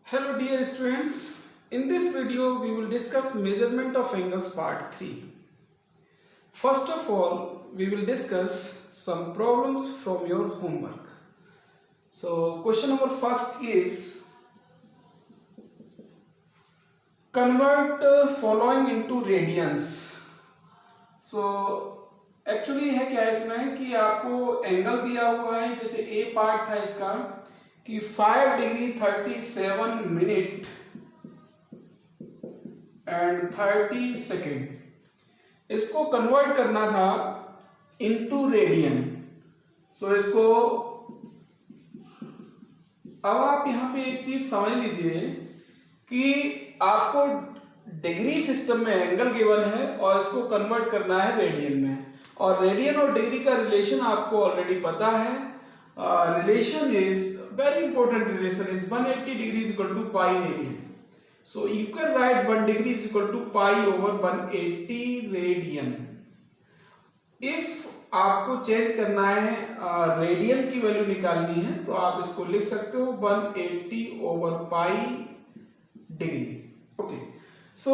Hello dear students, in this video we will discuss measurement of angles part 3. First of all, we will discuss some problems from your homework. So question number first is convert following into radians. So actually है क्या इसमें कि आपको angle दिया हुआ है, जैसे ए part था इसका कि 5 डिग्री 37 मिनट एंड 30 सेकेंड, इसको कन्वर्ट करना था इनटू रेडियन. सो इसको अब आप यहां पे एक चीज समझ लीजिए कि आपको डिग्री सिस्टम में एंगल गिवन है और इसको कन्वर्ट करना है रेडियन में, और रेडियन और डिग्री का रिलेशन आपको ऑलरेडी पता है. Relation is very important relation is 180 degree is equal to pi radian. So you can write 1 degree is equal to pi over 180 radian. If आपको चेंज करना है रेडियन की वैल्यू निकालनी है तो आप इसको लिख सकते हो 180 over pi degree. Okay. So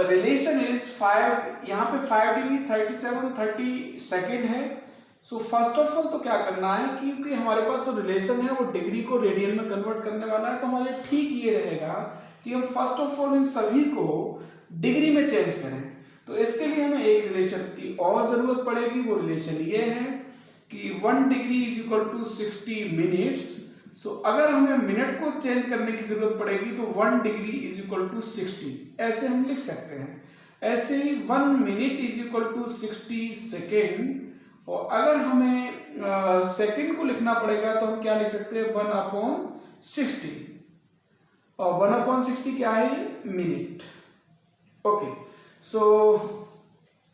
relation is 5, यहाँ पे 5 डिग्री 37 30 सेकेंड है. सो फर्स्ट ऑफ ऑल तो क्या करना है, क्योंकि हमारे पास जो रिलेशन है वो डिग्री को रेडियन में कन्वर्ट करने वाला है, तो हमारे ठीक ये रहेगा कि हम फर्स्ट ऑफ ऑल इन सभी को डिग्री में चेंज करें. तो इसके लिए हमें एक रिलेशन की और जरूरत पड़ेगी. वो रिलेशन ये है कि 1 degree is equal to 60 minutes. So अगर हमें मिनट को चेंज करने की जरूरत पड़ेगी तो 1 डिग्री इज इक्वल टू 60 ऐसे हम लिख सकते हैं. ऐसे ही 1 minute is equal to 60 second, और अगर हमें सेकंड को लिखना पड़ेगा तो हम क्या लिख सकते हैं 1/60, और 1/60 क्या है, मिनट. ओके, सो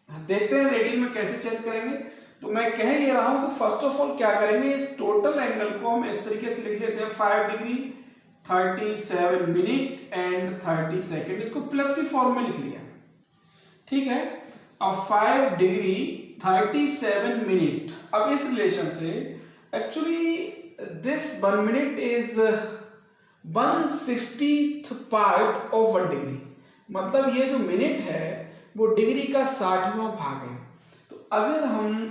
देखते हैं रेडियन में कैसे चेंज करेंगे. तो मैं कह ये रहा हूं कि फर्स्ट ऑफ ऑल क्या करेंगे, इस टोटल एंगल को हम इस तरीके से लिख लेते हैं 5 डिग्री 37 मिनट एंड 30 सेकेंड. इसको प्लस की फॉर्म में लिख लिया, ठीक है. अब 5 डिग्री 37 मिनट. अब इस रिलेशन से actually this 1 minute is 1/60th part of 1 degree. मतलब ये जो मिनट है वो डिग्री का 60वां भाग है. तो अगर हम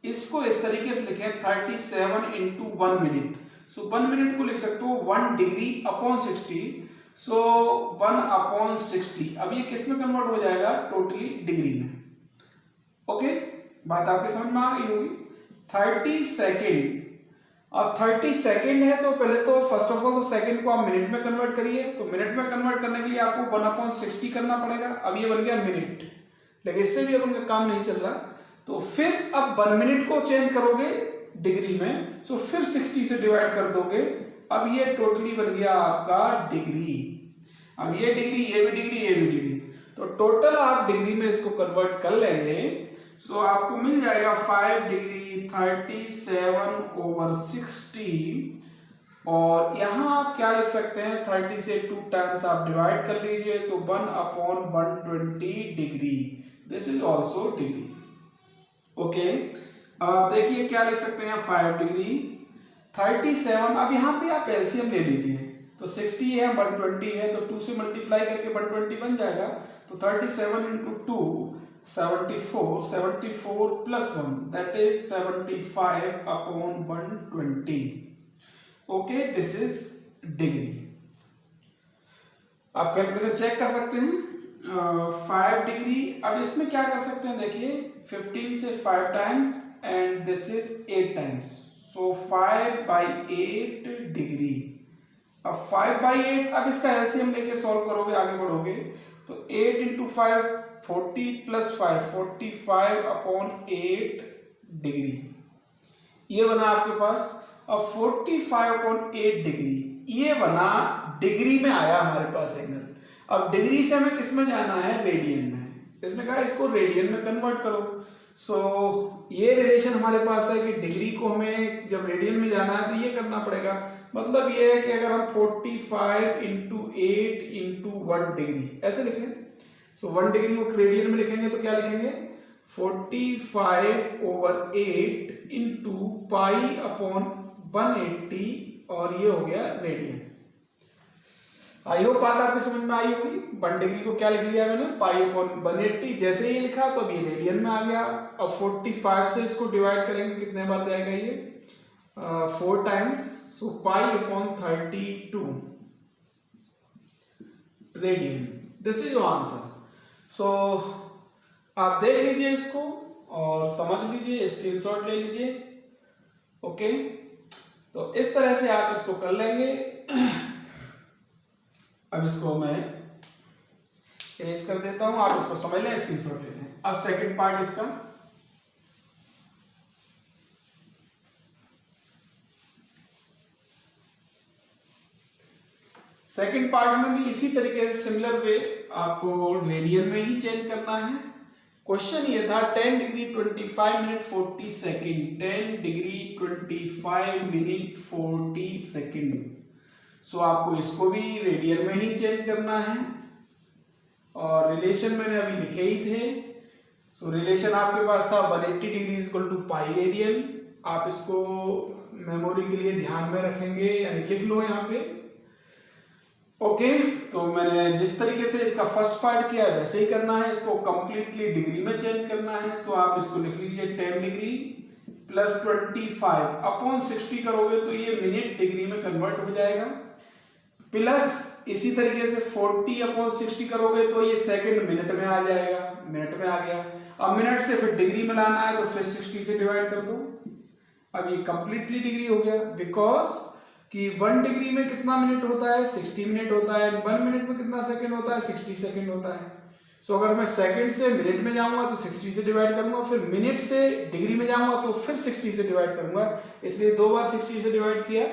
इसको इस तरीके से लिखें 37 इंटू 1 मिनट, सो 1 मिनट को लिख सकते हो 1 डिग्री अपॉन 60. सो 1/60. अब ये किस में कन्वर्ट हो जाएगा, टोटली डिग्री में. ओके, बात आपके समझ में आ गई होगी. 30 सेकेंड, अब 30 सेकेंड है तो पहले तो फर्स्ट ऑफ ऑल तो सेकेंड को आप मिनट में कन्वर्ट करिए. तो मिनट में कन्वर्ट करने के लिए आपको 1/60 करना पड़ेगा. अब ये बन गया मिनट, लेकिन इससे भी अब उनका काम नहीं चल रहा. तो फिर अब 1 मिनट को चेंज करोगे डिग्री में, सो फिर 60 से डिवाइड कर दोगे. अब ये टोटली बन गया आपका डिग्री. अब ये डिग्री, ये भी डिग्री, ये भी डिग्री, तो टोटल आप डिग्री में इसको कन्वर्ट कर लेंगे. सो आपको मिल जाएगा 5 डिग्री 37 over 60, और यहां आप क्या लिख सकते हैं, 30 से 2 टाइम्स आप डिवाइड कर लीजिए तो 1/120 degree. This is also degree. Okay, अब आप देखिए क्या लिख सकते हैं, 5 डिग्री 37. अब यहां पे आप एलसीएम ले लीजिए, तो 60 है 120 है, तो 2 से मल्टीप्लाई करके 120 बन जाएगा. तो 37 into 2 74, 74 plus 1 that is 75/120. Okay, this is degree. आप कैलकुलेशन चेक कर सकते हैं. 5 डिग्री, अब इसमें क्या कर सकते हैं, देखिए 15 से 5 times and this is 8 times. So 5/8 degree. अब 5/8, अब इसका एलसीएम लेके सॉल्व करोगे, आगे बढ़ोगे तो 8 इंटू 5 40 प्लस 5 45/8 डिग्री. ये बना आपके पास. अब 45/8 डिग्री ये बना, डिग्री में आया हमारे पास एंगल. अब डिग्री से हमें किस में जाना है, रेडियन में. इसने कहा इसको रेडियन में कन्वर्ट करो. सो ये रिलेशन हमारे पास है कि डिग्री को हमें जब रेडियन में जाना है तो ये करना पड़ेगा. मतलब ये है कि अगर हम 45 इंटू 8 इंटू 1 डिग्री ऐसे लिख लें, सो 1 डिग्री को रेडियन में लिखेंगे तो क्या लिखेंगे, 45/8 इंटू पाई अपॉन 180, और ये हो गया रेडियन. आई होप बात आपको समझ में आई होगी। 1 डिग्री को क्या लिख लिया मैंने, पाई अपॉन 180। जैसे ही लिखा तो अब ये रेडियन में आ गया। अब 45 से इसको डिवाइड करेंगे, कितने बार जाएगा ये, 4 times, so pi upon 32 radian. This is your answer. So आप देख लीजिए इसको और समझ लीजिए, स्क्रीनशॉट ले लीजिए। ओके, तो इस तरह से आप इसको कर लेंगे। अब इसको मैं इरेज कर देता हूं, आप इसको समझ लें, स्क्रीनशॉट ले लें। अब सेकंड पार्ट इसका, सेकंड पार्ट में भी इसी तरीके से सिमिलर वे आपको रेडियन में ही चेंज करना है। क्वेश्चन ये था 10 degree 25 minute 40 second, 10 degree 25 minute 40 second. So आपको इसको भी रेडियन में ही चेंज करना है और रिलेशन मैंने अभी लिखे ही थे। सो रिलेशन आपके पास था 180 degree equal to pi radian. आप इसको मेमोरी के लिए ध्यान में रखेंगे, यानी लिख लो यहाँ पे। ओके, तो मैंने जिस तरीके से इसका फर्स्ट पार्ट किया वैसे ही करना है, इसको कंप्लीटली डिग्री में चेंज करना है। सो आप इसको लिख लीजिए 10 डिग्री प्लस 25 अपॉन 60 करोगे तो ये मिनट डिग्री में कन्वर्ट हो जाएगा, प्लस इसी तरीके से 40 अपॉन 60 करोगे तो ये सेकंड मिनट में आ जाएगा, मिनट में आ गया। अब मिनट से फिर डिग्री में लाना है तो फिर 60 से डिवाइड कर दो। अब ये कंप्लीटली डिग्री हो गया, बिकॉज कि 1 डिग्री में कितना मिनट होता है, 60 मिनट होता है। 1 मिनट में कितना सेकंड होता है, 60 सेकंड होता है। सो अगर मैं सेकंड से मिनट में जाऊंगा तो 60 से डिवाइड करूंगा, फिर मिनट से डिग्री में जाऊंगा तो फिर 60 से डिवाइड करूंगा, इसलिए 2 बार 60 से डिवाइड किया।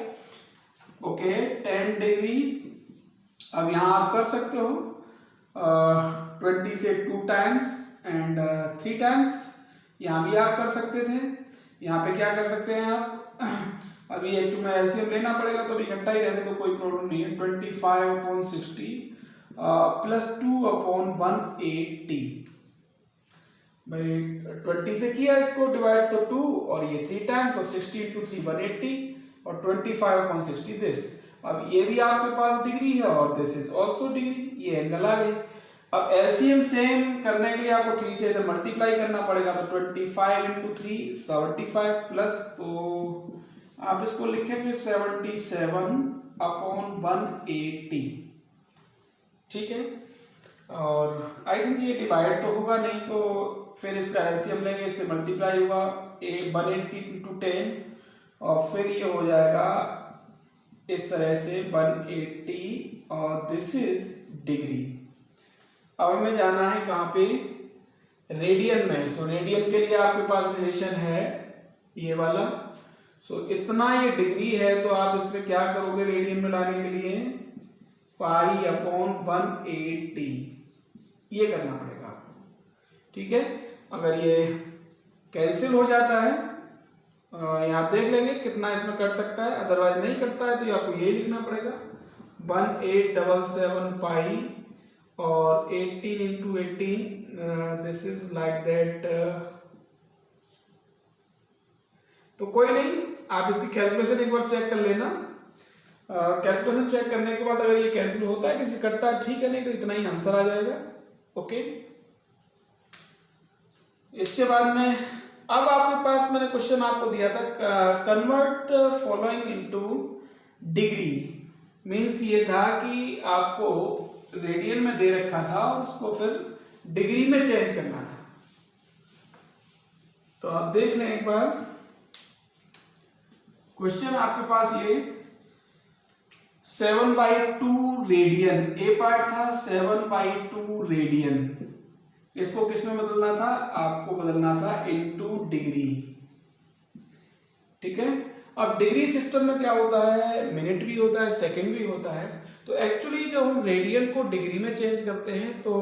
Okay, 10 degree. अब यहां आप कर सकते हो 20 से 2 टाइम्स एंड 3 टाइम्स, यहां भी आप कर सकते थे। यहाँ पे क्या कर सकते हैं आप, अभी एक्चुअली में एलसीएम लेना पड़ेगा तो इकट्ठा ही रहने तो कोई प्रॉब्लम नहीं है। 25 अपॉन 60 प्लस 2 अपॉन 180 भाई 20 से किया इसको डिवाइड तो 2 और ये 3 टाइम तो 60 इंटू 3 180 और 25 अपॉन 60 दिस। अब ये भी आपके पास डिग्री है और दिस इज ऑल्सो डिग्री, ये एंगल आ गई। अब एलसीएम सेम करने के लिए आपको 3 से इधर मल्टीप्लाई करना पड़ेगा तो 25 इंटू 3 75 प्लस, तो आप इसको लिखेंगे 77 अपॉन 180। ठीक है, और आई थिंक ये डिवाइड तो होगा नहीं, तो फिर इसका एलसीएम लेंगे, इससे मल्टीप्लाई होगा 180 इंटू 10 और फिर ये हो जाएगा इस तरह से 180 और दिस इज डिग्री। अब हमें जाना है कहाँ पे, रेडियन में। सो रेडियन के लिए आपके पास रिलेशन है ये वाला। सो इतना ये डिग्री है तो आप इसमें क्या करोगे रेडियन में लाने के लिए, पाई अपॉन 180 ये करना पड़ेगा आपको। ठीक है, अगर ये कैंसिल हो जाता है यहाँ देख लेंगे कितना इसमें कट सकता है, अदरवाइज नहीं कटता है तो आपको यही लिखना पड़ेगा 1877 पाई और 18 into 18 this is like that. तो कोई नहीं, आप इसकी कैलकुलेशन एक बार चेक कर लेना। कैलकुलेशन चेक करने के बाद अगर ये कैंसिल होता है, किसी कटता है ठीक है, नहीं तो इतना ही आंसर आ जाएगा। ओके, इसके बाद में अब आपके पास मैंने क्वेश्चन आपको दिया था convert following into degree. Means ये था कि आपको रेडियन में दे रखा था और उसको फिर डिग्री में चेंज करना था। तो आप देख लें एक बार क्वेश्चन आपके पास ये 7/2 रेडियन, ए पार्ट था 7/2 रेडियन, इसको किस में बदलना था, आपको बदलना था इनटू डिग्री। ठीक है, अब डिग्री सिस्टम में क्या होता है, मिनट भी होता है, सेकंड भी होता है। तो एक्चुअली जब हम रेडियन को डिग्री में चेंज करते हैं तो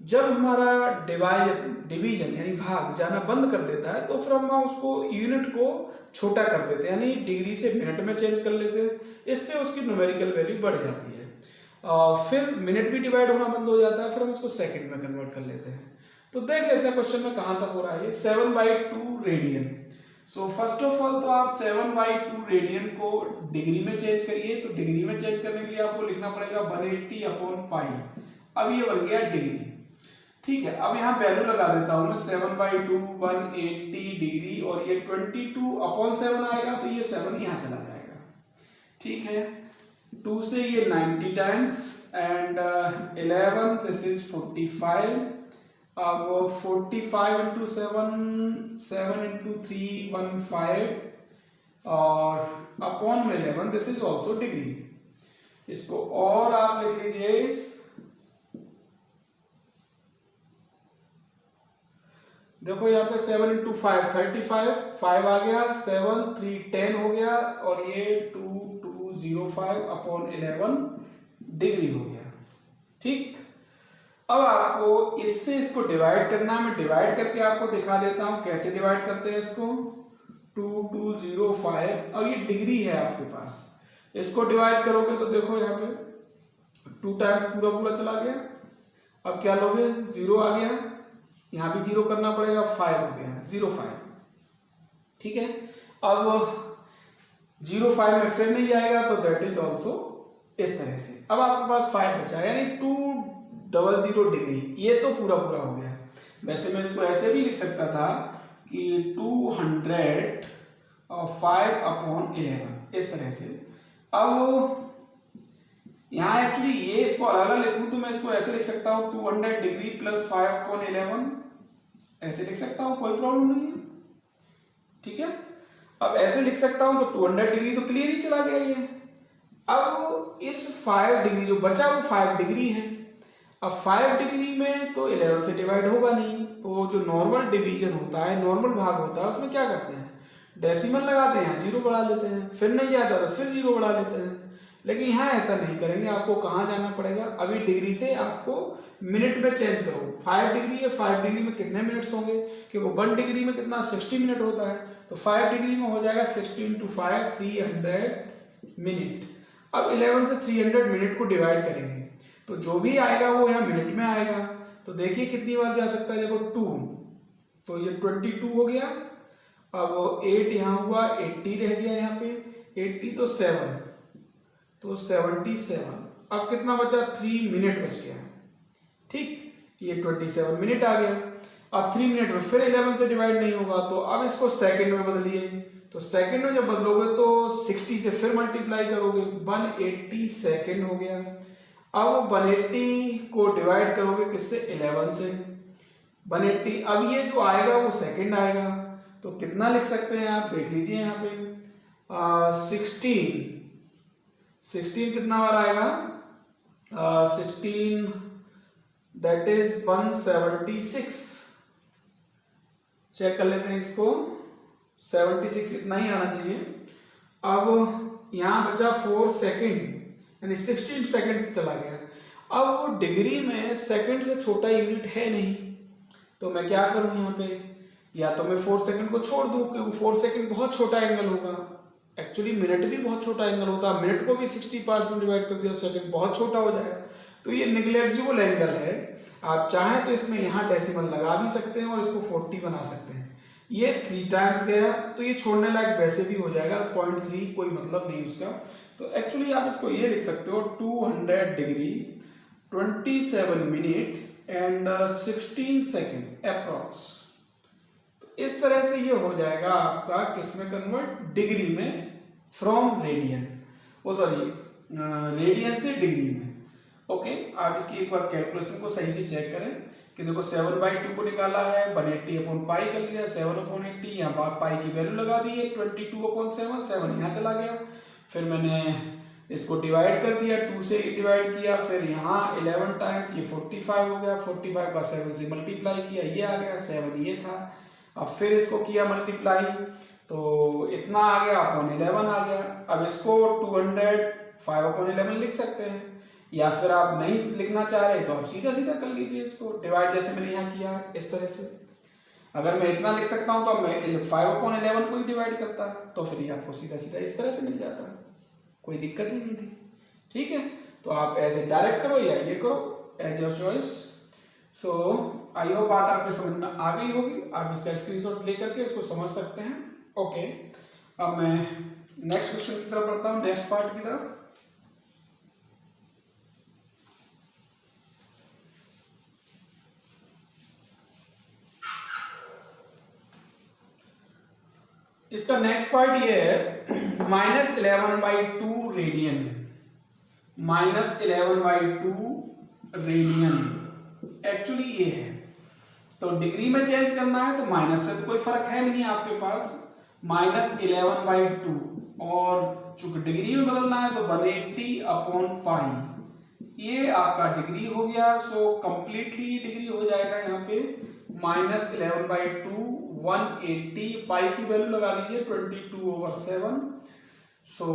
जब हमारा डिवीजन यानी भाग जाना बंद कर देता है तो फिर हम उसको यूनिट को छोटा कर देते हैं, यानी डिग्री से मिनट में चेंज कर लेते हैं। इससे उसकी न्यूमेरिकल वैल्यू बढ़ जाती है, फिर मिनट भी डिवाइड होना बंद हो जाता है, फिर हम उसको सेकंड में कन्वर्ट कर लेते हैं। तो देख लेते हैं क्वेश्चन में कहां तक हो रहा है ये 7/2 radian. So first of all तो आप 7/2 रेडियन को डिग्री में चेंज करिए। तो डिग्री में चेंज करने के लिए आपको लिखना पड़ेगा 180/पाई। अब ये बन गया डिग्री। ठीक है, अब यहाँ वैल्यू लगा देता हूँ मैं 7/2 180 डिग्री, और ये 22/7 आएगा तो ये 7 यहाँ चला जाएगा। ठीक है, 2 से ये 90 टाइम्स एंड 11 दिस इज 45। अब 45 इंटू 7 7 इंटू 3 15 और अपॉन में 11 दिस इज ऑल्सो डिग्री। इसको और आप लिख लीजिए, देखो यहाँ पे 7 इंटू 5 35, 5 आ गया, 7 3 10 हो गया, और ये 2205 अपॉन 11 डिग्री हो गया। ठीक, अब आपको इससे इसको डिवाइड करना है। मैं डिवाइड करके आपको दिखा देता हूं कैसे डिवाइड करते हैं इसको। 2205 और ये डिग्री है आपके पास, इसको डिवाइड करोगे तो देखो यहाँ पे 2 टाइम्स पूरा पूरा चला गया। अब क्या लोगे, 0 आ गया, यहाँ भी 0 करना पड़ेगा, 5 हो गया, 05। ठीक है, अब 05 में फिर नहीं आएगा तो दैट इज ऑल्सो इस तरह से। अब आपके पास 5 बचा, यानी 200 डिग्री। ये तो पूरा पूरा हो गया। वैसे मैं इसको ऐसे भी लिख सकता था कि 205/11 इस तरह से। अब यहाँ एक्चुअली ये इसको अलग अलग लिखूं तो मैं इसको ऐसे लिख सकता हूँ 200 डिग्री प्लस 5/11, ऐसे लिख सकता हूँ, कोई प्रॉब्लम नहीं है। ठीक है, अब ऐसे लिख सकता हूँ तो 200 डिग्री तो क्लियर ही चला गया ये। अब इस 5 डिग्री जो बचा वो 5 डिग्री है। अब 5 डिग्री में तो 11 से डिवाइड होगा नहीं, तो जो नॉर्मल डिवीजन होता है, नॉर्मल भाग होता है, उसमें क्या करते हैं, डेसिमल लगाते हैं, 0 बढ़ा लेते हैं, फिर नहीं जाता तो फिर 0 बढ़ा लेते हैं। लेकिन यहाँ ऐसा नहीं करेंगे, आपको कहाँ जाना पड़ेगा, अभी डिग्री से आपको मिनट में चेंज करो। 5 डिग्री है, 5 डिग्री में कितने मिनट्स होंगे, क्योंकि 1 डिग्री में कितना 60 मिनट होता है, तो 5 डिग्री में हो जाएगा 60 इंटू 5 300 मिनट। अब 11 से 300 मिनट को डिवाइड करेंगे तो जो भी आएगा वो यहाँ मिनट में आएगा। तो देखिए कितनी बार जा सकता है, देखो 2, तो ये 22 हो गया। अब 8 यहाँ हुआ, 80 रह गया यहाँ पे, 80 तो 7, तो 77। अब कितना बचा, 3 मिनट बच गया। ठीक, ये 27 मिनट आ गया। अब 3 मिनट में फिर 11 से डिवाइड नहीं होगा, तो अब इसको सेकंड में बदलिए। तो सेकंड में जब बदलोगे तो 60 से फिर मल्टीप्लाई करोगे, 180 सेकंड हो गया। अब 180 को डिवाइड करोगे किससे, 11 से, 180। अब ये जो आएगा वो सेकंड आएगा, तो कितना लिख सकते हैं आप, देख लीजिए यहाँ पे 16 कितना बार आएगा, 16 दैट इज 176। चेक कर लेते हैं इसको, 76 इतना ही आना चाहिए। अब यहाँ बचा 4 सेकंड, यानी 16 सेकंड चला गया। अब वो डिग्री में सेकंड से छोटा यूनिट है नहीं, तो मैं क्या करूं यहाँ पे, या तो मैं 4 सेकंड को छोड़ दूं, क्योंकि 4 सेकंड बहुत छोटा एंगल होगा। एक्चुअली मिनट भी बहुत छोटा एंगल होता है, मिनट को भी 60 पार्ट्स में डिवाइड कर दिया, सेकंड बहुत छोटा हो जाएगा, तो ये निग्लेक्जिबल एंगल है। आप चाहें तो इसमें यहाँ डेसिमल लगा भी सकते हैं और इसको 40 बना सकते हैं। ये 3 टाइम्स गया तो ये छोड़ने लायक वैसे भी हो जाएगा, 0.3 कोई मतलब नहीं उसका। तो एक्चुअली आप इसको ये लिख सकते हो 200 degree 27 minutes and 16 second approx. तो इस तरह से ये हो जाएगा आपका किसमें कन्वर्ट, डिग्री में फ्रॉम रेडियन, वो सॉरी रेडियन से डिग्री में। ओके, आप इसकी एक बार कैलकुलेशन को सही से चेक करें कि देखो 7/2 को निकाला है, 180/पाई कर लिया, 7/80, यहाँ पाई की वैल्यू लगा दी है 22/7, 7 यहाँ चला गया। फिर मैंने इसको डिवाइड कर दिया, 2 से डिवाइड किया, फिर यहाँ 11 टाइम्स, ये 45 हो गया, 45 का 7 से मल्टीप्लाई किया, ये आ गया, 7 ये था। अब फिर इसको किया मल्टीप्लाई, तो इतना आ गया, अपॉन 11 आ गया। अब इसको 205/11 लिख सकते हैं, या फिर आप नहीं लिखना चाह रहे तो आप सीधा सीधा कर लीजिए इसको डिवाइड, जैसे मैंने यहाँ किया इस तरह से। अगर मैं इतना लिख सकता हूँ तो मैं 5/11 को ही डिवाइड करता, तो फिर ये आपको सीधा सीधा इस तरह से मिल जाता, कोई दिक्कत ही नहीं थी। ठीक है, तो आप ऐसे डायरेक्ट करो या ये करो, as your choice. So I hope बात आपको समझ में आ गई होगी, आप इसका स्क्रीनशॉट ले करके इसको समझ सकते हैं। ओके, अब मैं नेक्स्ट क्वेश्चन की तरफ बढ़ता हूँ, नेक्स्ट पार्ट की तरफ। इसका नेक्स्ट पार्ट ये है -11/2 रेडियन, -11/2 रेडियन एक्चुअली ये है। तो डिग्री में चेंज करना है तो माइनस से तो कोई फर्क है नहीं आपके पास, -11/2, और चूंकि डिग्री में बदलना है तो 180/पाई, ये आपका डिग्री हो गया। सो कंप्लीटली डिग्री हो जाएगा यहाँ पे -11/2, 180, पाई की वैल्यू लगा दीजिए 22/7। सो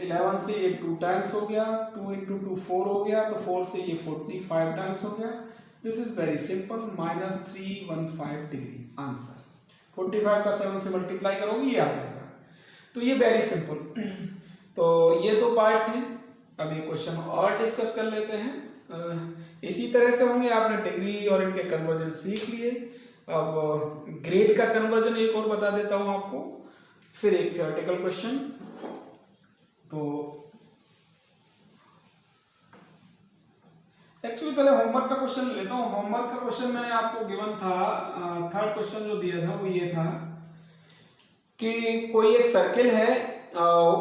11 से ये 2 टाइम्स हो गया, 2 × 2 4 हो गया, तो 4 से ये 45 टाइम्स हो गया। This is very simple, -315 degree answer. 45 का 7 से मल्टीप्लाई करोगे ये आ जाएगा। तो ये वेरी सिंपल। तो ये दो पार्ट थे, अब ये क्वेश्चन और डिस्कस कर लेते हैं। इसी तरह से होंगे, आपने डिग्री और इनके कन्वर्जन सीख लिए। अब ग्रेड का कन्वर्जन एक और बता देता हूं आपको, फिर एक थ्योरेटिकल क्वेश्चन। तो एक्चुअली पहले होमवर्क का क्वेश्चन लेता हूँ। होमवर्क का क्वेश्चन मैंने आपको गिवन था, थर्ड क्वेश्चन जो दिया था वो ये था कि कोई एक सर्किल है,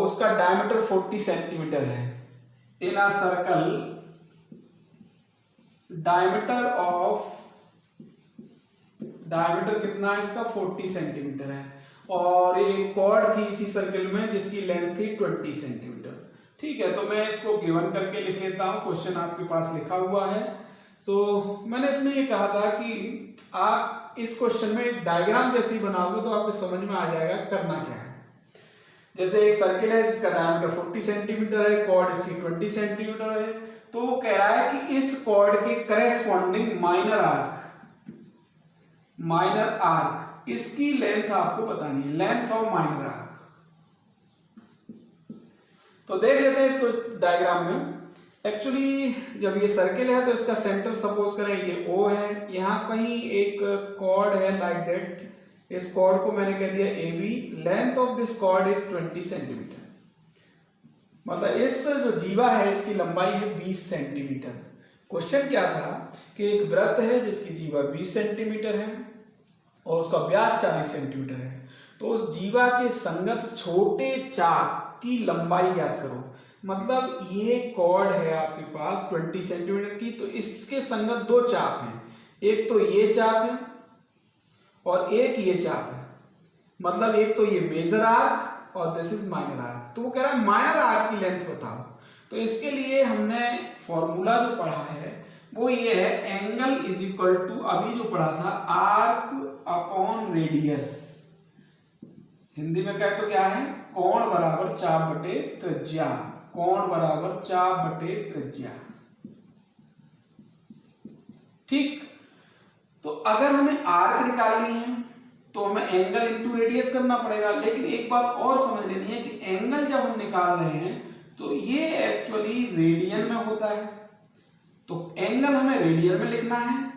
उसका डायमीटर 40 सेंटीमीटर है। इन अ सर्कल डायमीटर कितना है इसका, 40 सेंटीमीटर है, और एक कॉर्ड थी इसी सर्किल में जिसकी लेंथ थी 20 सेंटीमीटर। ठीक है, तो मैं इसको गिवन करके लिख लेता हूं, क्वेश्चन आपके पास लिखा हुआ है। तो मैंने इसमें ये कहा था कि आप इस क्वेश्चन में एक डायग्राम जैसी बनाओगे तो आपको समझ में आ जाएगा करना क्या है। जैसे एक सर्किल है जिसका डायमीटर 40 सेंटीमीटर है, कॉर्ड इसकी 20 सेंटीमीटर है, तो वो कह रहा है कि इस कॉर्ड के करेस्पॉन्डिंग माइनर आर्क इसकी लेंथ आपको बतानी है, लेंथ ऑफ माइनर आर्क। तो देख लेते हैं इसको डायग्राम में। एक्चुअली जब ये सर्किल है तो इसका सेंटर सपोज करें ये O है, यहाँ कहीं एक कॉर्ड है लाइक दैट, इस कॉर्ड को मैंने कह दिया AB, length of this cord is 20 centimetre, मतलब इस जो जीवा है इसकी लंबाई है 20 सेंटीमीटर। क्वेश्चन क्या था कि एक वृत्त है जिसकी जीवा 20 सेंटीमीटर है और उसका व्यास 40 सेंटीमीटर है, तो उस जीवा के संगत छोटे चाप की लंबाई ज्ञात करो। मतलब ये कॉर्ड है आपके पास 20 सेंटीमीटर की, तो इसके संगत दो चाप हैं, एक तो ये चाप है और एक ये चाप है, मतलब एक तो ये मेजर आर्क और दिस इज माइनर आर्क। तो वो कह रहा है माइनर आर्क की लेंथ बताओ। तो इसके लिए हमने फॉर्मूला जो पढ़ा है वो ये है, एंगल इज इक्वल टू, अभी जो पढ़ा था, आर्क अपॉन रेडियस। हिंदी में कहे तो क्या है, कोण बराबर चाप बटे त्रिज्या, कोण बराबर चाप बटे त्रिज्या। ठीक, तो अगर हमें आर्क निकालनी है तो हमें एंगल इंटू रेडियस करना पड़ेगा। लेकिन एक बात और समझ लेनी है कि एंगल जब हम निकाल रहे हैं तो ये एक्चुअली रेडियन में होता है, तो एंगल हमें रेडियन में लिखना है।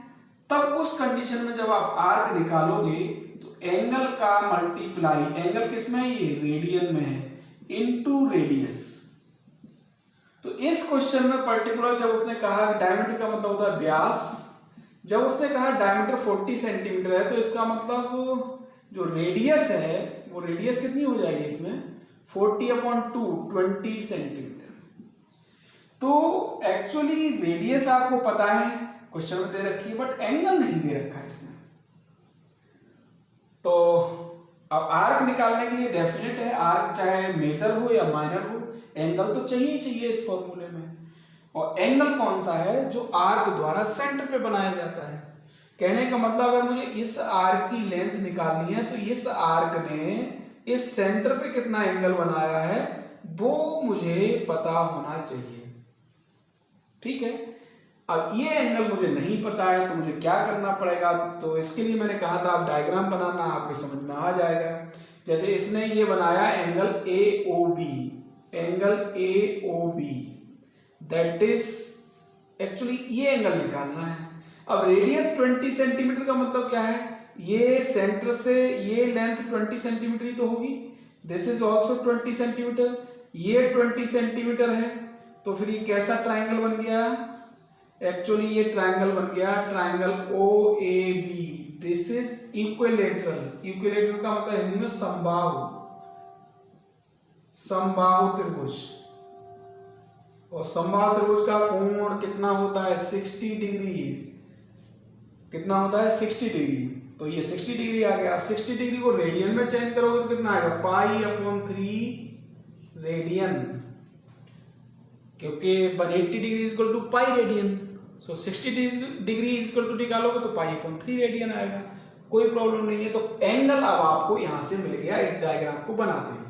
तब उस कंडीशन में जब आप आर्क निकालोगे तो एंगल का मल्टीप्लाई, एंगल किसमें है, ये रेडियन में है, इनटू रेडियस। तो इस क्वेश्चन में पर्टिकुलर जब उसने कहा डायमीटर का मतलब होता है व्यास, जब उसने कहा डायमीटर 40 सेंटीमीटर है तो इसका मतलब जो रेडियस है वो रेडियस कितनी हो जाएगी इसमें, 40/2, 20 सेंटीमीटर। तो एक्चुअली रेडियस आपको पता है, क्वेश्चन में दे रखी है, बट एंगल नहीं दे रखा है इसमें। तो अब आर्क निकालने के लिए डेफिनेट है, आर्क चाहे मेजर हो या माइनर हो, एंगल तो चाहिए ही चाहिए इस फॉर्मूले में। और एंगल कौन सा है, जो आर्क द्वारा सेंटर पे बनाया जाता है। कहने का मतलब अगर मुझे इस आर्क की लेंथ निकालनी है तो इस आर्क ने इस सेंटर पे कितना एंगल बनाया है वो मुझे पता होना चाहिए। ठीक है, अब ये एंगल मुझे नहीं पता है तो मुझे क्या करना पड़ेगा, तो इसके लिए मैंने कहा था आप डायग्राम बनाना, आपको समझ में आ जाएगा। जैसे इसने ये बनाया angle AOB, angle AOB, that is actually ये एंगल निकालना है। अब रेडियस 20 सेंटीमीटर का मतलब क्या है, ये सेंटर से ये लेंथ 20 सेंटीमीटर ही तो होगी, दिस इज ऑल्सो 20 सेंटीमीटर, ये 20 सेंटीमीटर है, तो फिर ये कैसा ट्राइंगल बन गया? एक्चुअली ये ट्राइंगल बन गया triangle O A B, this is equilateral. Equilateral का मतलब हिंदी में समबाहु, समबाहु त्रिभुज। और समबाहु त्रिभुज का कोण कितना होता है? 60 डिग्री। कितना होता है? 60 डिग्री। तो ये 60 डिग्री आ गया। 60 डिग्री को रेडियन में चेंज करोगे तो कितना आएगा? π/3 रेडियन, क्योंकि 180 degree equal to pi radian. So 60 degree equal to निकालोगे तो π/3 रेडियन आएगा। कोई प्रॉब्लम नहीं है। तो एंगल अब आपको यहां से मिल गया इस डायग्राम को बनाते हैं।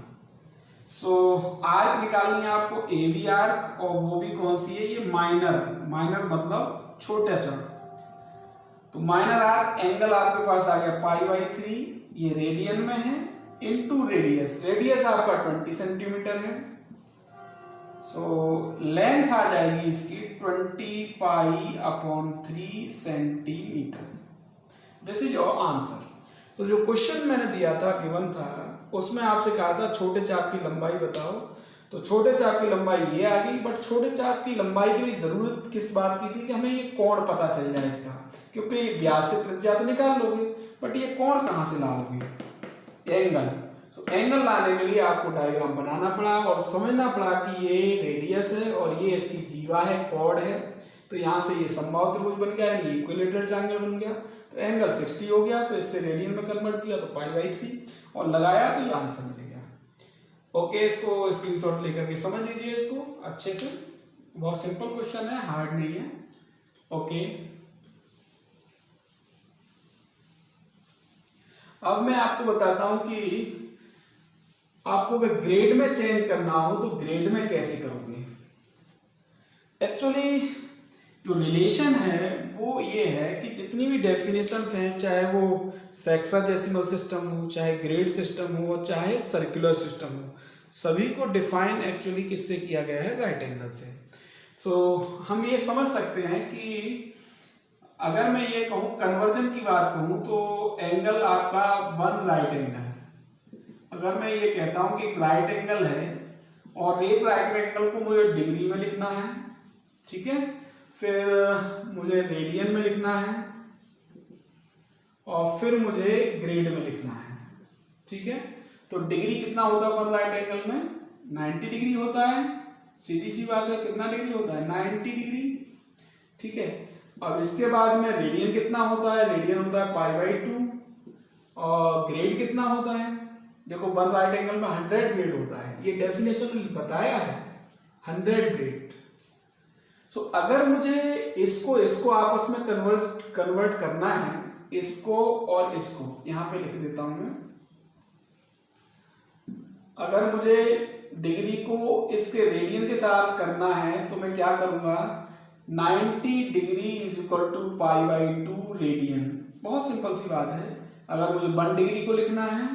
सो आर्क निकालनी है आपको, ए बी आर्क, और वो भी कौन सी है? ये माइनर। माइनर मतलब छोटा चाप। तो माइनर आर्क एंगल आपके पास आ गया π/3, ये रेडियन में है, इनटू रेडियस। रेडियस आपका 20 सेंटीमीटर है। सो लेंथ आ जाएगी इसकी 20π/3 centimetre. This is your answer. तो जो क्वेश्चन मैंने दिया था, गिवन था, उसमें आपसे कहा था छोटे चाप की लंबाई बताओ। तो छोटे चाप की लंबाई ये आ गई। बट छोटे चाप की लंबाई के लिए जरूरत किस बात की थी? कि हमें ये कोण पता चल जाए इसका, क्योंकि व्यास से त्रिज्या तो निकाल लोगे, बट ये कोण कहां से लाओगे? एंगल। तो एंगल लाने के लिए आपको डायग्राम बनाना पड़ा और समझना पड़ा कि ये रेडियस है और ये इसकी जीवा है, कॉर्ड है। तो यहां से ये समबाहु त्रिभुज बन गया, यानी इक्विलेटरल ट्रायंगल बन गया। तो एंगल 60 हो गया, तो इससे रेडियन में कन्वर्ट किया तो π/3 और लगाया तो ये आंसर मिल गया। ओके, इसको स्क्रीनशॉट लेकर के समझ लीजिए इसको अच्छे से। बहुत सिंपल क्वेश्चन है, हार्ड नहीं है। ओके, अब मैं आपको बताता हूं कि आपको अगर ग्रेड में चेंज करना हो तो ग्रेड में कैसे करोगे। एक्चुअली जो रिलेशन है वो ये है कि जितनी भी डेफिनेशंस हैं, चाहे वो सेक्साडेसिमल सिस्टम हो, चाहे ग्रेड सिस्टम हो, चाहे सर्कुलर सिस्टम हो, सभी को डिफाइन एक्चुअली किससे किया गया है? राइट एंगल से। सो हम ये समझ सकते हैं कि अगर मैं ये कहूं, कन्वर्जन की बात कहूं, तो एंगल आपका 1 राइट एंगल। अगर मैं ये कहता हूं कि एक राइट एंगल है और एक राइट एंगल को मुझे डिग्री में लिखना है, ठीक है, फिर मुझे रेडियन में लिखना है और फिर मुझे ग्रेड में लिखना है, ठीक है। तो डिग्री कितना होता है पर राइट एंगल में? 90 डिग्री होता है। सीधी सी बात है, कितना डिग्री होता है? 90 डिग्री, ठीक है। अब इसके बाद में रेडियन कितना होता है? रेडियन होता है π/2। और ग्रेड कितना होता है? देखो 1 राइट एंगल में 100 ग्रेड होता है, ये डेफिनेशन में बताया है, 100 ग्रेड। सो अगर मुझे इसको आपस में कन्वर्ट करना है, इसको और इसको यहां पे लिख देता हूं मैं। अगर मुझे डिग्री को इसके रेडियन के साथ करना है तो मैं क्या करूंगा? 90 degree is equal to π/2 radian. बहुत सिंपल सी बात है। अगर मुझे 1 डिग्री को लिखना है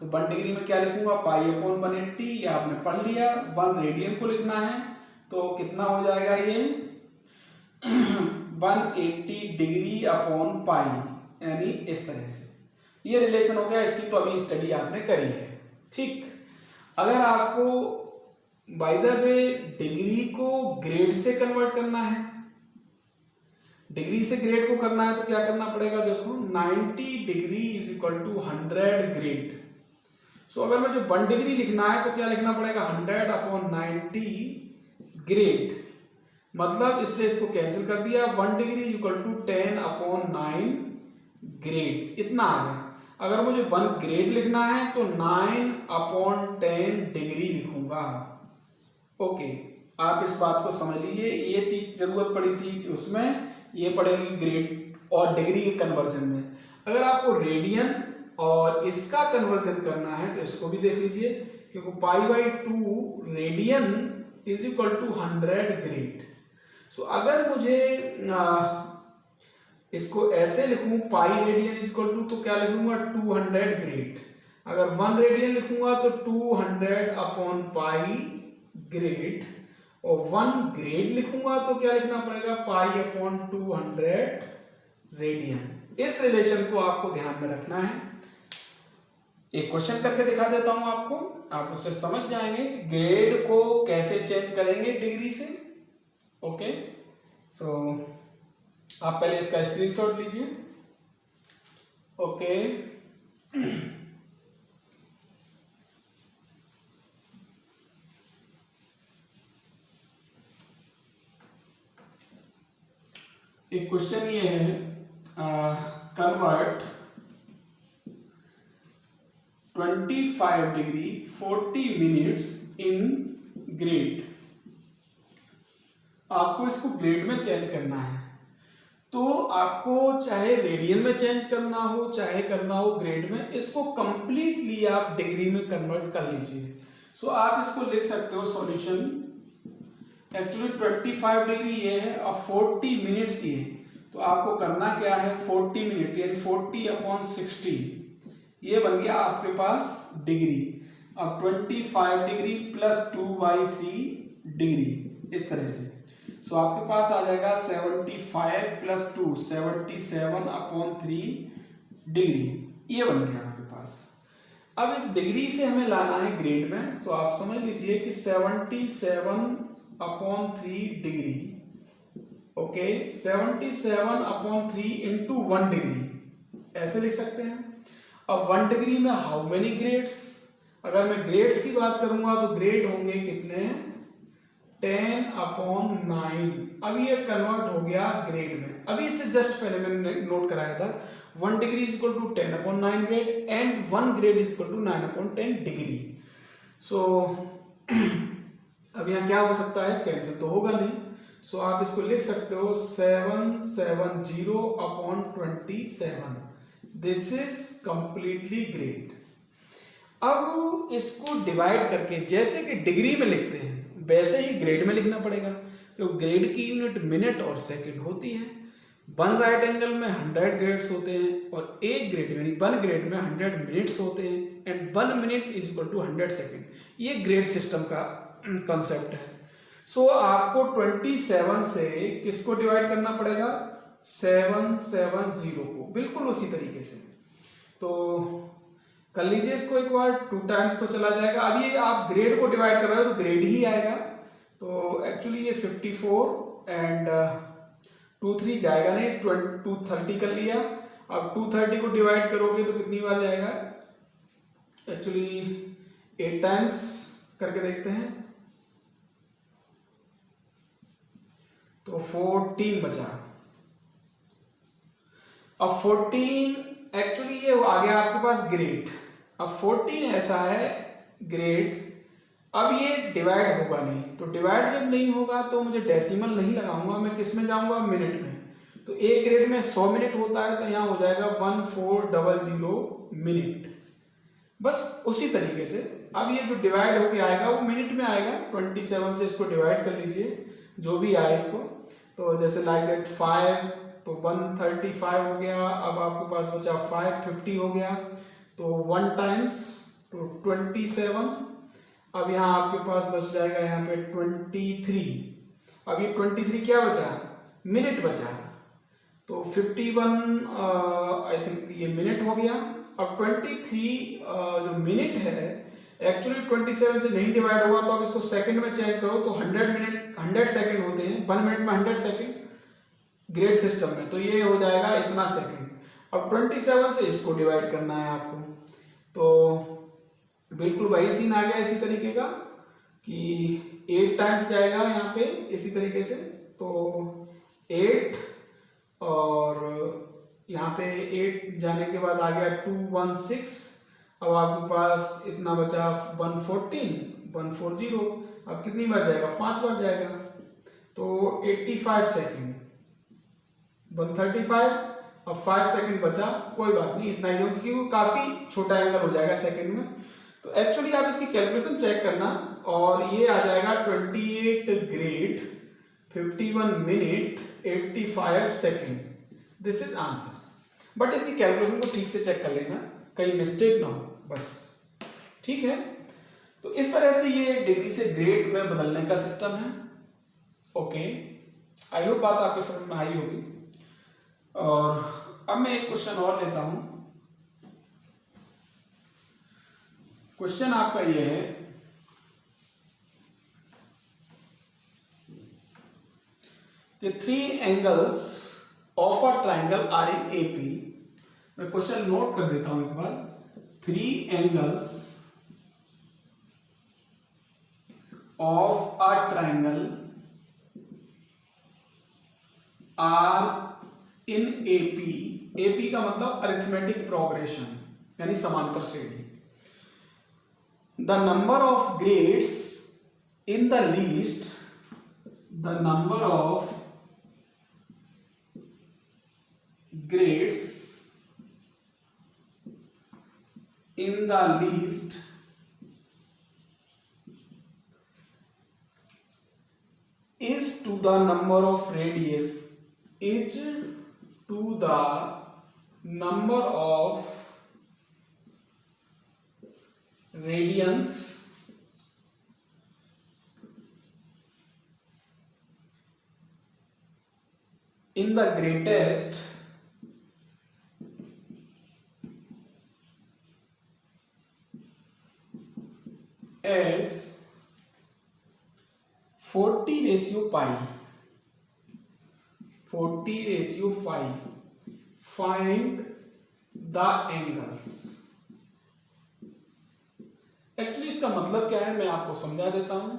तो 1 डिग्री में क्या लिखूंगा? π/180, ये आपने पढ़ लिया। 1 रेडियन को लिखना है तो कितना हो जाएगा? ये 180 डिग्री अपॉन पाई, यानी इस तरह से ये रिलेशन हो गया। इसकी तो अभी स्टडी आपने करी है, ठीक। अगर आपको बाय द वे डिग्री को ग्रेड से कन्वर्ट करना है, डिग्री से ग्रेड को करना है तो क्या करना पड़ेगा? देखो 90 degree is equal to 100 grade. So अगर मुझे 1 डिग्री लिखना है तो क्या लिखना पड़ेगा? 100 अपॉन 90 ग्रेड। मतलब इससे इसको कैंसिल कर दिया, 1 degree equal to 10 upon 9 grade, इतना आ गया। अगर मुझे 1 ग्रेड लिखना है तो 9 अपॉन 10 डिग्री लिखूंगा। ओके, आप इस बात को समझ लीजिए। ये चीज जरूरत पड़ी थी उसमें, ये पड़ेगी ग्रेड और डिग्री के कन्वर्जन में। अगर आपको रेडियन और इसका कन्वर्जन करना है तो इसको भी देख लीजिए, क्योंकि π/2 radian is equal to 100 grade. So अगर मुझे इसको ऐसे लिखूं, pi radian is equal to, तो क्या लिखूंगा? 200 ग्रेड। अगर 1 रेडियन लिखूंगा तो 200 अपॉन पाई ग्रेड, और 1 ग्रेड लिखूंगा तो क्या लिखना पड़ेगा? Pi upon 200 radian. इस रिलेशन को आपको ध्यान में रखना है। एक क्वेश्चन करके दिखा देता हूं आपको, आप उससे समझ जाएंगे कि ग्रेड को कैसे चेंज करेंगे डिग्री से। ओके, सो आप पहले इसका स्क्रीनशॉट लीजिए। ओके, एक क्वेश्चन ये है, convert 25 degree 40 minutes in grade. आपको इसको ग्रेड में चेंज करना है, तो आपको चाहे रेडियन में चेंज करना हो चाहे करना हो ग्रेड में, इसको कंप्लीटली आप डिग्री में कन्वर्ट कर लीजिए। सो आप इसको लिख सकते हो सॉल्यूशन, एक्चुअली 25 डिग्री ये है और 40 मिनट्स ये है, तो आपको करना क्या है, 40 मिनट यानी 40/60, ये बन गया आपके पास डिग्री। अब 25 डिग्री प्लस 2/3 डिग्री, इस तरह से। सो आपके पास आ जाएगा 75 प्लस 2 77/3 डिग्री, ये बन गया आपके पास। अब इस डिग्री से हमें लाना है ग्रेड में, सो आप समझ लीजिए कि 77/3 डिग्री, ओके, 77/3 इंटू 1 डिग्री, ऐसे लिख सकते हैं। अब 1 डिग्री में हाउ मेनी ग्रेड्स, अगर मैं ग्रेड्स की बात करूंगा तो ग्रेड होंगे कितने, 10/9। अब ये कन्वर्ट हो गया ग्रेड में। अभी इससे जस्ट पहले मैंने नोट कराया था 1 degree is equal to 10/9 grade and 1 grade is equal to 9/10 degree. So अब यहाँ क्या हो सकता है, कैंसिल तो होगा नहीं, सो आप इसको लिख सकते हो 770/27, दिस इज कंप्लीटली ग्रेड। अब इसको डिवाइड करके जैसे कि डिग्री में लिखते हैं वैसे ही ग्रेड में लिखना पड़ेगा, क्योंकि ग्रेड की यूनिट मिनट और सेकंड होती है। 1 राइट एंगल में 100 ग्रेड्स होते हैं और एक ग्रेड यानी 1 ग्रेड में 100 मिनट्स होते हैं and 1 minute is equal to 100 second. ये ग्रेड सिस्टम का कंसेप्ट है। सो आपको 27 से किसको डिवाइड करना पड़ेगा, 770 को, बिल्कुल उसी तरीके से। तो कर लीजिए इसको एक बार, 2 टाइम्स तो चला जाएगा। अब ये आप ग्रेड को डिवाइड कर रहे हो तो ग्रेड ही आएगा, तो एक्चुअली ये 54 एंड 2 3 जाएगा नहीं, 230 कर लिया। अब 230 को डिवाइड करोगे तो कितनी बार जाएगा, एक्चुअली 8 टाइम्स करके देखते हैं, तो 14 बचा। अब 14 एक्चुअली ये आ गया आपके पास ग्रेड। अब 14 ऐसा है ग्रेड, अब ये डिवाइड होगा नहीं, तो डिवाइड जब नहीं होगा तो मुझे डेसिमल नहीं लगाऊंगा, मैं किस में जाऊंगा, मिनट में। तो एक ग्रेड में 100 मिनट होता है, तो यहाँ हो जाएगा 1400 मिनट। बस उसी तरीके से अब ये जो डिवाइड होके आएगा वो मिनट में आएगा। 27 से इसको डिवाइड कर लीजिए, जो भी आए इसको, तो जैसे लाइक दैट 5 तो 135 हो गया। अब आपके पास बचा 550 हो गया, तो 1 टाइम्स तो 27। अब यहाँ आपके पास बच जाएगा यहाँ पे 23। अब ये 23 क्या बचा, मिनट बचा, तो 51 आई थिंक ये मिनट हो गया। अब 23 जो मिनट है एक्चुअली 27 से नहीं डिवाइड होगा, तो अब इसको सेकंड में चेंज करो तो 100 सेकंड होते हैं, 1 मिनट में 100 सेकंड ग्रेड सिस्टम में, तो ये हो जाएगा इतना सेकंड। अब 27 से इसको डिवाइड करना है आपको, तो बिल्कुल वही सीन आ गया इसी तरीके का कि 8 टाइम्स जाएगा यहाँ पे इसी तरीके से, तो 8 और यहाँ पे 8 जाने के बाद आ गया 216। अब आपके पास इतना बचा 140। अब कितनी बार जाएगा, 5 बार जाएगा, तो 85 सेकेंड, 135। अब 5 सेकेंड बचा, कोई बात नहीं, इतना ही हो क्योंकि काफी छोटा एंगल हो जाएगा सेकेंड में। तो एक्चुअली आप इसकी कैलकुलेशन चेक करना, और ये आ जाएगा 28 grade 51 minute 85 second, this is answer. But इसकी कैलकुलेशन को ठीक से चेक कर लेना, कहीं मिस्टेक ना हो बस, ठीक है। तो इस तरह से ये डिग्री से ग्रेड में बदलने का सिस्टम है। ओके, आई होप बात आपके समझ में आई होगी। और अब मैं एक क्वेश्चन और लेता हूं। क्वेश्चन आपका ये है कि 3 angles of a triangle are in AP. मैं क्वेश्चन नोट कर देता हूं एक बार। 3 angles of a triangle are in AP. AP का मतलब अरिथमेटिक प्रोग्रेशन यानी समांतर श्रेणी। The number of grades in the least, the number of grades in the least is to the number of radius, is to the number of radians in the greatest as 40/pi, 40/5. Find the angles. Actually इसका मतलब क्या है मैं आपको समझा देता हूं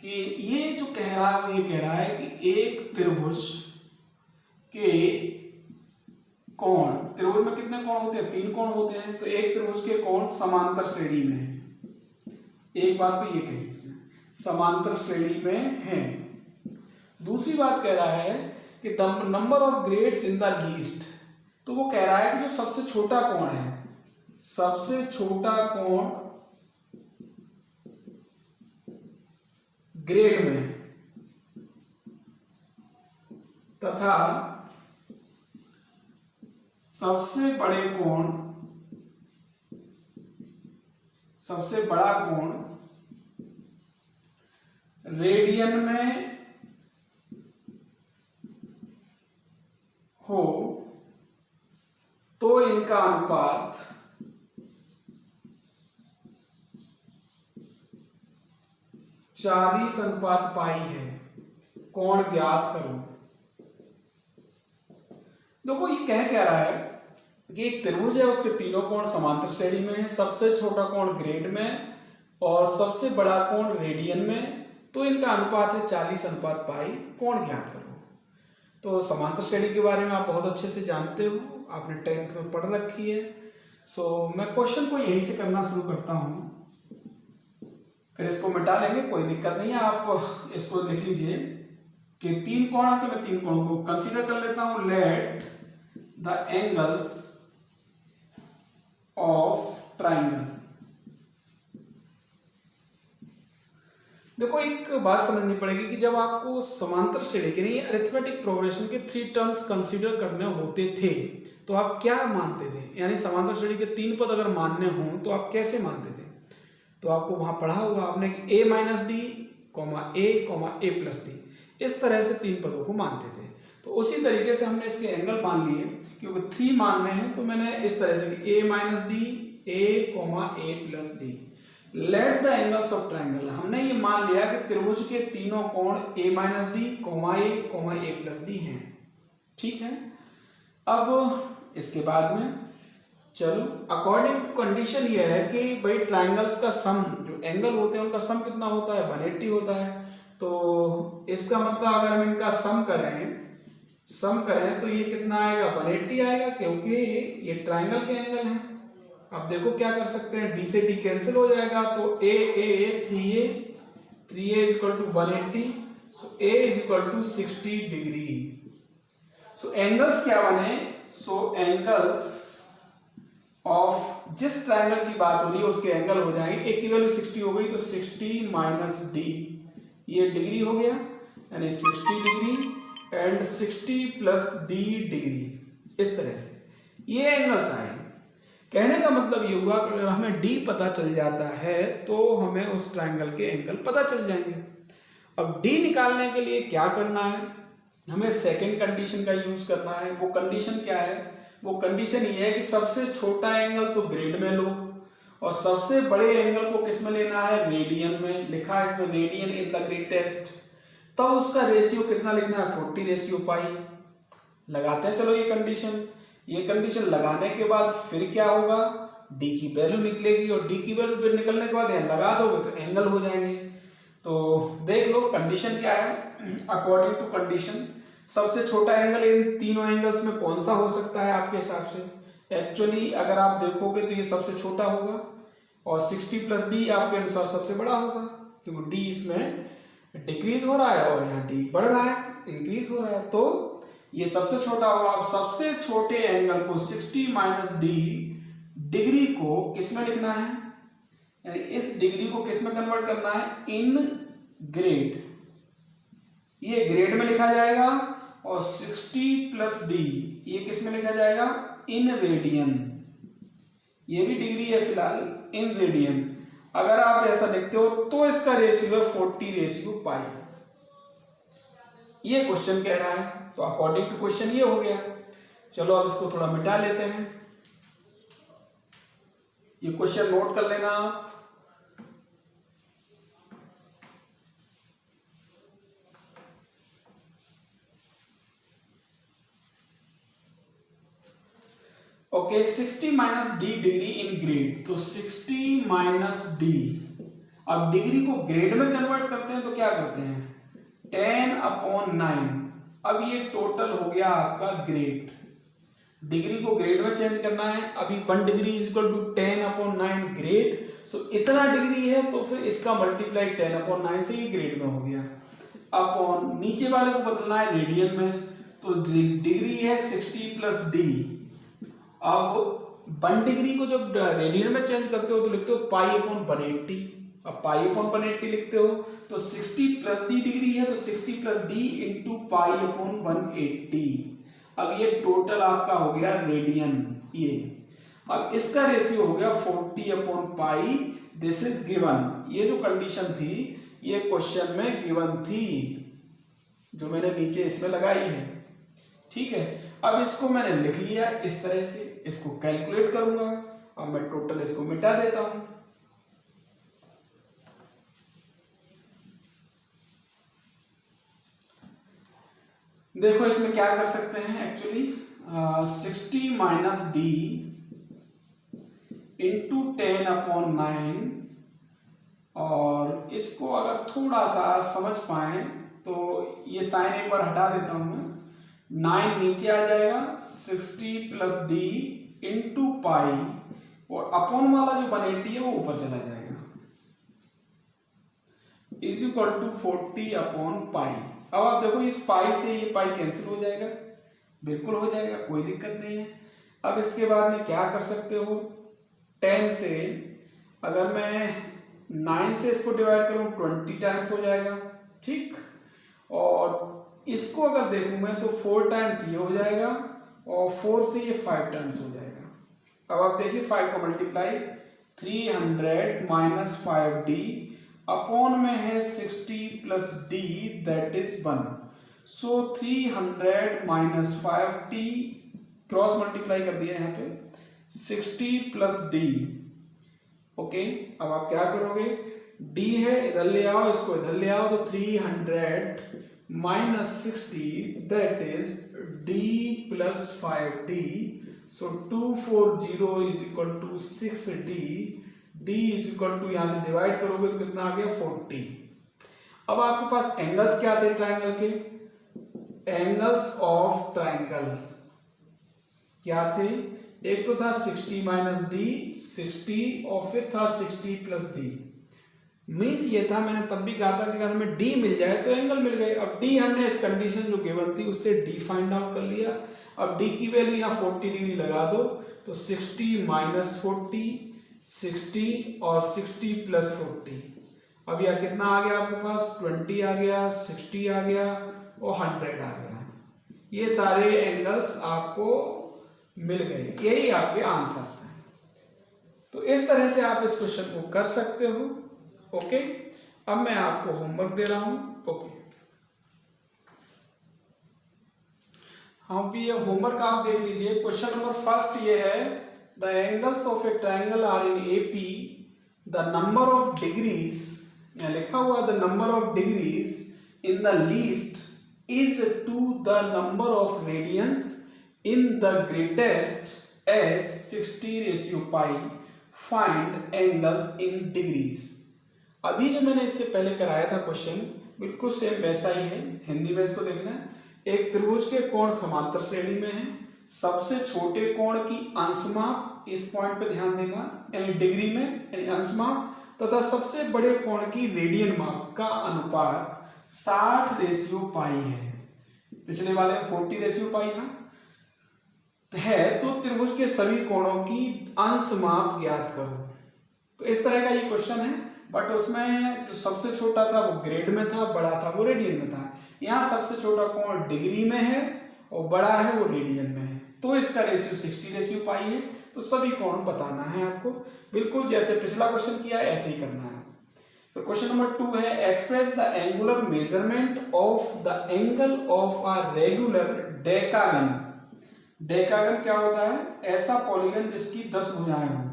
कि ये जो कह रहा है वो ये कह रहा है कि एक त्रिभुज के कोण, त्रिभुज में कितने कोण होते हैं? 3 कोण होते हैं। तो एक त्रिभुज के कोण समांतर श्रेणी में है। एक बात तो ये कही इसने, समांतर श्रेणी में है। दूसरी बात कह रहा है कि the number of grades in the least, तो वो कह रहा है कि जो सबसे छोटा कोण है, सबसे छोटा कोण ग्रेड में तथा सबसे बड़े कोण, सबसे बड़ा कोण रेडियन में हो तो इनका अनुपात 40/पाई है। कोण ज्ञात करो। देखो ये क्या रहा है कि एक त्रिभुज है, उसके तीनों कोण समांतर श्रेणी में है, सबसे छोटा कोण ग्रेड में और सबसे बड़ा कोण रेडियन में, तो इनका अनुपात है 40/पाई। कोण ज्ञात करो। तो समांतर श्रेणी के बारे में आप बहुत अच्छे से जानते हो, आपने 10th में पढ़ रखी है। मैं क्वेश्चन को यहीं से करना शुरू करता हूं, फिर इसको मिटा लेंगे, कोई दिक्कत नहीं है। आप इसको लिख लीजिए कि 3 कोण है, तो मैं 3 कोणों को कंसीडर कर लेता हूं। Let the angles of triangle. देखो एक बात समझनी पड़ेगी कि जब आपको समांतर श्रेणी के नहीं अरिथमेटिक प्रोग्रेशन के 3 टर्म्स कंसीडर करने होते थे तो आप क्या मानते थे? यानी समांतर श्रेणी के 3 पद अगर मानने हों तो आप कैसे मानते थे? तो आपको वहां पढ़ा होगा आपने कि a - d, a, a+d, इस तरह से 3 पदों को मानते थे। तो उसी तरीके से हमने इसके एंगल मान लिए, क्योंकि 3 मानने हैं तो मैंने इस तरह से कि a - d, a, a+d। Let the angles of triangle, हमने ये मान लिया कि त्रिभुज के तीनों कोण a - d, a, a+d हैं। ठीक है। अब इसके बाद में चलो अकॉर्डिंग टू कंडीशन ये है कि भाई ट्राइंगल्स का सम, जो एंगल होते हैं उनका सम कितना होता है? 180 होता है। तो इसका मतलब अगर हम इनका सम करें तो ये कितना आएगा? 180 आएगा, क्योंकि ये ट्राइंगल के एंगल हैं। अब देखो क्या कर सकते हैं, d से d कैंसिल हो जाएगा, तो a 3a = 180, so a = 60 degree. So angles क्या बने? एंगल्स ऑफ जिस ट्राइंगल की बात हो रही है उसके एंगल हो जाएंगे, एक की वैल्यू 60 हो गई तो 60 - d, ये डिग्री हो गया, यानी 60 डिग्री एंड 60 + d डिग्री। इस तरह से ये एंगल्स आए। कहने का मतलब ये हुआ कि अगर हमें d पता चल जाता है तो हमें उस ट्राइंगल के एंगल पता चल जाएंगे। अब d निकालने के लिए क्या करना है? हमें सेकंड कंडीशन का यूज करना है। वो कंडीशन क्या है? वो कंडीशन ये है कि सबसे छोटा एंगल तो ग्रेड में लो और सबसे बड़े एंगल को किस में लेना है, रेडियन में। लिखा है इसमें रेडियन इन द ग्रेटेस्ट। तब उसका रेशियो कितना लिखना है, 40/पाई। लगाते हैं चलो ये कंडीशन लगाने के बाद फिर क्या होगा, डी की वैल्यू निकलेगी और डी की वैल्यू फिर निकलने के बाद यहाँ लगा दोगे तो एंगल हो जाएंगे। तो देख लो कंडीशन क्या है। अकॉर्डिंग टू कंडीशन सबसे छोटा एंगल इन तीनों एंगल्स में कौन सा हो सकता है आपके हिसाब से। एक्चुअली अगर आप देखोगे तो ये सबसे छोटा होगा और 60+d आपके अनुसार सबसे बड़ा होगा, क्योंकि d इसमें डिक्रीज हो रहा है और यहाँ d बढ़ रहा है, इंक्रीज हो रहा है, तो ये सबसे छोटा होगा। अब सबसे छोटे एंगल को 60 - d डिग्री को किसमें लिखना है, यानी इस डिग्री को किसमें कन्वर्ट करना है, इन ग्रेड। ये ग्रेड में लिखा जाएगा और 60+d ये किसमें लिखा जाएगा, इन रेडियन। ये भी डिग्री है फिलहाल, इन रेडियन। अगर आप ऐसा देखते हो तो इसका रेशियो है 40/पाई। ये क्वेश्चन कह रहा है, तो अकॉर्डिंग टू क्वेश्चन ये हो गया। चलो अब इसको थोड़ा मिटा लेते हैं। ये क्वेश्चन नोट कर लेना आप। Okay, 60 - d degree in grade, तो 60 - d। अब डिग्री को ग्रेड में कन्वर्ट करते हैं तो क्या करते हैं, 10/9। अब ये टोटल हो गया आपका ग्रेड। डिग्री को ग्रेड में चेंज करना है। अभी 1 डिग्री = 10/9 ग्रेड। सो इतना डिग्री है तो फिर इसका मल्टीप्लाई 10/9 से ही ग्रेड में हो गया। अपॉन नीचे वाले को बदलना है रेडियन में, तो डिग्री है 60+d। अब 1 डिग्री को जब रेडियन में चेंज करते हो तो लिखते हो π/180। अब π/180 लिखते हो तो 60+d डिग्री है तो 60+d × π/180। अब ये टोटल आपका हो गया रेडियन ये। अब इसका रेशियो हो गया 40/पाई। This is given. ये जो कंडीशन थी ये क्वेश्चन में गिवन थी, जो मैंने नीचे इसमें लगाई है। ठीक है, अब इसको मैंने लिख लिया इस तरह से। इसको कैलकुलेट करूंगा। अब मैं टोटल इसको मिटा देता हूं। देखो इसमें क्या कर सकते हैं एक्चुअली, 60 - d × 10/9। और इसको अगर थोड़ा सा समझ पाए तो ये साइन एक बार हटा देता हूं मैं, 9 नीचे आ जाएगा, 60+d × पाई और अपॉन वाला जो 180 है वो ऊपर चला जाएगा, = 40/पाई। अब आप देखो इस पाई से ये पाई कैंसिल हो जाएगा, बिल्कुल हो जाएगा, कोई दिक्कत नहीं है। अब इसके बाद में क्या कर सकते हो, 10 से अगर मैं 9 से इसको डिवाइड करूं 20 टाइम्स हो जाएगा। ठीक, और इसको अगर देखूं मैं तो 4 टाइम्स ये हो जाएगा और 4 से ये 5 टाइम्स हो जाएगा। अब आप देखिए 5 का मल्टीप्लाई 300 - 5d अपॉन में है 60+d that is 1। So 300 - 5t cross multiply कर दिया यहाँ पे 60+d। ओके, अब आप क्या करोगे, d है इधर ले आओ, इसको इधर ले आओ, तो 300 - 60 that is d + 5d। So 240 = 6d। d = यहां से डिवाइड करोगे तो कितना आ गया, 40। अब आपके पास एंगल्स क्या थे ट्राइंगल के, एंगल्स ऑफ ट्राइंगल क्या थे, एक तो था 60 - d 60 और फिर था 60+d। मीन्स ये था, मैंने तब भी कहा था कि अगर हमें d मिल जाए तो एंगल मिल गए। अब d हमने इस कंडीशन जो गिवन थी उससे d फाइंड आउट कर लिया। अब d की वैल्यू यहाँ 40 डिग्री लगा दो तो 60 - 40 60 और 60+40। अब यह कितना आ गया आपके पास, 20 आ गया, 60 आ गया और 100 आ गया। ये सारे एंगल्स आपको मिल गए, यही आपके आंसर्स हैं। तो इस तरह से आप इस क्वेश्चन को कर सकते हो। ओके, अब मैं आपको होमवर्क दे रहा हूं। ओके, हाँ भी ये होमवर्क आप देख लीजिए। क्वेश्चन नंबर फर्स्ट ये है, the angles of a triangle are in AP, the number of degrees, यहाँ लिखा हुआ the number of degrees in the least is to the number of radians in the greatest as 60:π, find angles in degrees. अभी जो मैंने इससे पहले कराया था क्वेश्चन बिल्कुल सेम वैसा ही है, हिंदी में इसको देखना है। एक त्रिभुज के कोण समांतर श्रेणी में है, सबसे छोटे कोण की अंशमाप, इस पॉइंट पे ध्यान देना, यानी डिग्री में यानी अंशमाप, तथा सबसे बड़े कोण की रेडियन माप का अनुपात 60:π है। पिछले वाले में 40:π था है, तो त्रिभुज के सभी कोणों की अंशमाप ज्ञात करो। तो इस तरह का ये क्वेश्चन है, बट उसमें जो सबसे छोटा था वो ग्रेड में था, बड़ा था वो रेडियन में था। यहाँ सबसे छोटा कोण डिग्री में है और बड़ा है वो रेडियन में है, तो इसका रेशियो 60:π है। तो सभी कोण बताना है आपको, बिल्कुल जैसे पिछला क्वेश्चन किया है ऐसे ही करना है। तो क्वेश्चन नंबर 2 है, express the angular measurement of the angle of a regular decagon. Decagon क्या होता है? ऐसा पॉलीगन जिसकी 10 भुजाएं हों।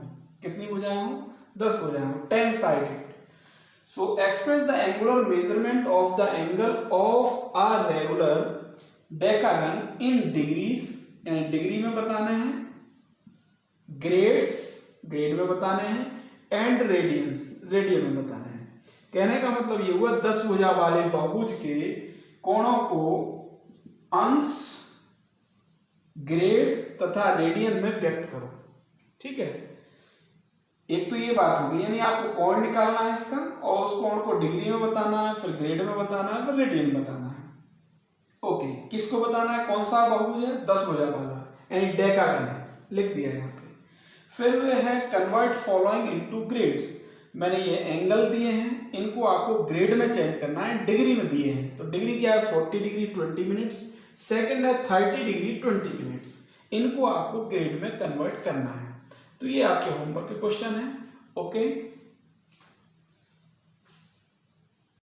कितनी भुजाएं हों? 10 भुजाएं हों, 10 sided. So express the angular measurement of the angle of a regular decagon in degrees, यानी डिग्री में बताने हैं, ग्रेड्स ग्रेड में बताने हैं, एंड रेडियंस रेडियन में बताने हैं। कहने का मतलब ये हुआ 10 भुजा वाले बहुभुज के कोणों को अंश, ग्रेड तथा रेडियन में व्यक्त करो। ठीक है, एक तो ये बात होगी, यानी आपको कोण निकालना है इसका और उस कोण को डिग्री में बताना है, फिर ग्रेड में बताना है, फिर रेडियन में बताना है। ओके, किसको बताना है? कौन सा बहुभुज है? 10 भुजा वाला, यानी डेकागन है, लिख दिया यहाँ पे। फिर है कन्वर्ट फॉलोइंग इनटू ग्रेड्स। मैंने ये एंगल दिए हैं, इनको आपको ग्रेड में चेंज करना है, डिग्री में दिए हैं। तो डिग्री क्या है? 40 डिग्री 20 मिनट्स, सेकेंड है 30 डिग्री 20 मिनट्स। इनको आपको ग्रेड में कन्वर्ट करना है। तो ये आपके होमवर्क के क्वेश्चन है। ओके।